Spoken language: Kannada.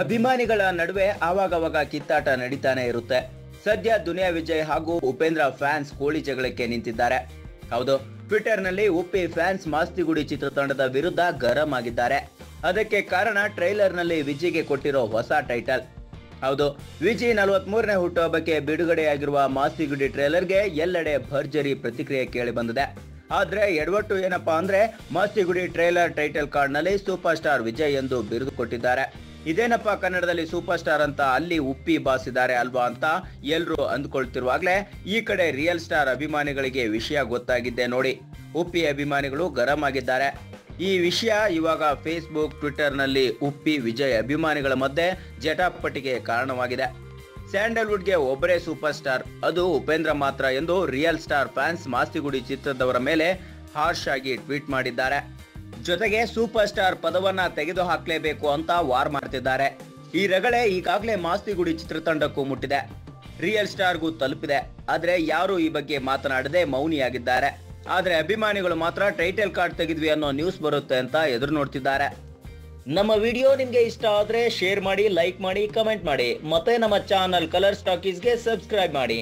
ಅಭಿಮಾನಿಗಳ ನಡುವೆ ಆವಾಗವಾಗ ಕಿತ್ತಾಟ ನಡೀತಾನೆ ಇರುತ್ತೆ. ಸದ್ಯ ದುನಿಯಾ ವಿಜಯ್ ಹಾಗೂ ಉಪೇಂದ್ರ ಫ್ಯಾನ್ಸ್ ಕೋಳಿ ಜಗಳಕ್ಕೆ ನಿಂತಿದ್ದಾರೆ. ಹೌದು, ಟ್ವಿಟರ್ ನಲ್ಲಿ ಉಪ್ಪಿ ಫ್ಯಾನ್ಸ್ ಮಾಸ್ತಿಗುಡಿ ಚಿತ್ರತಂಡದ ವಿರುದ್ಧ ಗರಂ ಆಗಿದ್ದಾರೆ. ಅದಕ್ಕೆ ಕಾರಣ ಟ್ರೈಲರ್ ನಲ್ಲಿ ವಿಜಿಗೆ ಕೊಟ್ಟಿರೋ ಹೊಸ ಟೈಟಲ್. ಹೌದು, ವಿಜಿ 43ನೇ ಹುಟ್ಟುಹಬ್ಬಕ್ಕೆ ಬಿಡುಗಡೆಯಾಗಿರುವ ಮಾಸ್ತಿಗುಡಿ ಟ್ರೈಲರ್ಗೆ ಎಲ್ಲೆಡೆ ಭರ್ಜರಿ ಪ್ರತಿಕ್ರಿಯೆ ಕೇಳಿ ಬಂದಿದೆ. ಆದ್ರೆ ಎಡವಟ್ಟು ಏನಪ್ಪಾ ಅಂದ್ರೆ ಮಾಸ್ತಿಗುಡಿ ಟ್ರೈಲರ್ ಟೈಟಲ್ ಕಾರ್ಡ್ ನಲ್ಲಿ ಸೂಪರ್ ಸ್ಟಾರ್ ವಿಜಯ್ ಎಂದು ಬಿರುದು ಕೊಟ್ಟಿದ್ದಾರೆ. ಇದೇನಪ್ಪ ಕನ್ನಡದಲ್ಲಿ ಸೂಪರ್ ಸ್ಟಾರ್ ಅಂತ ಅಲ್ಲಿ ಉಪ್ಪಿ ಬಾಸಿದ್ದಾರೆ ಅಲ್ವಾ ಅಂತ ಎಲ್ರು ಅಂದ್ಕೊಳ್ತಿರುವಾಗ್ಲೇ ಈ ಕಡೆ ರಿಯಲ್ ಸ್ಟಾರ್ ಅಭಿಮಾನಿಗಳಿಗೆ ವಿಷಯ ಗೊತ್ತಾಗಿದ್ದೆ ನೋಡಿ. ಉಪ್ಪಿ ಅಭಿಮಾನಿಗಳು ಗರಂ ಆಗಿದ್ದಾರೆ. ಈ ವಿಷಯ ಇವಾಗ ಫೇಸ್ಬುಕ್, ಟ್ವಿಟರ್ ನಲ್ಲಿ ಉಪ್ಪಿ ವಿಜಯ್ ಅಭಿಮಾನಿಗಳ ಮಧ್ಯೆ ಜಟಾಪಟಿಗೆ ಕಾರಣವಾಗಿದೆ. ಸ್ಯಾಂಡಲ್ವುಡ್ಗೆ ಒಬ್ಬರೇ ಸೂಪರ್ ಸ್ಟಾರ್, ಅದು ಉಪೇಂದ್ರ ಮಾತ್ರ ಎಂದು ರಿಯಲ್ ಸ್ಟಾರ್ ಫ್ಯಾನ್ಸ್ ಮಾಸ್ತಿಗುಡಿ ಚಿತ್ರದವರ ಮೇಲೆ ಹಾರ್ಶ್ ಆಗಿ ಟ್ವೀಟ್ ಮಾಡಿದ್ದಾರೆ. ಜೊತೆಗೆ ಸೂಪರ್ ಸ್ಟಾರ್ ಪದವನ್ನ ತೆಗೆದು ಹಾಕಲೇಬೇಕು ಅಂತ ವಾರ್ ಮಾಡ್ತಿದ್ದಾರೆ. ಈ ರಗಳೆ ಈಗಾಗಲೇ ಮಾಸ್ತಿಗುಡಿ ಚಿತ್ರತಂಡಕ್ಕೂ ಮುಟ್ಟಿದೆ, ರಿಯಲ್ ಸ್ಟಾರ್ಗೂ ತಲುಪಿದೆ. ಆದ್ರೆ ಯಾರು ಈ ಬಗ್ಗೆ ಮಾತನಾಡದೆ ಮೌನಿಯಾಗಿದ್ದಾರೆ. ಆದ್ರೆ ಅಭಿಮಾನಿಗಳು ಮಾತ್ರ ಟೈಟಲ್ ಕಾರ್ಡ್ ತೆಗೆದ್ವಿ ಅನ್ನೋ ನ್ಯೂಸ್ ಬರುತ್ತೆ ಅಂತ ಎದುರು ನೋಡ್ತಿದ್ದಾರೆ. ನಮ್ಮ ವಿಡಿಯೋ ನಿಮ್ಗೆ ಇಷ್ಟ ಆದ್ರೆ ಶೇರ್ ಮಾಡಿ, ಲೈಕ್ ಮಾಡಿ, ಕಮೆಂಟ್ ಮಾಡಿ. ಮತ್ತೆ ನಮ್ಮ ಚಾನಲ್ ಕಲರ್ಸ್ ಟಾಕೀಸ್ಗೆ ಸಬ್ಸ್ಕ್ರೈಬ್ ಮಾಡಿ.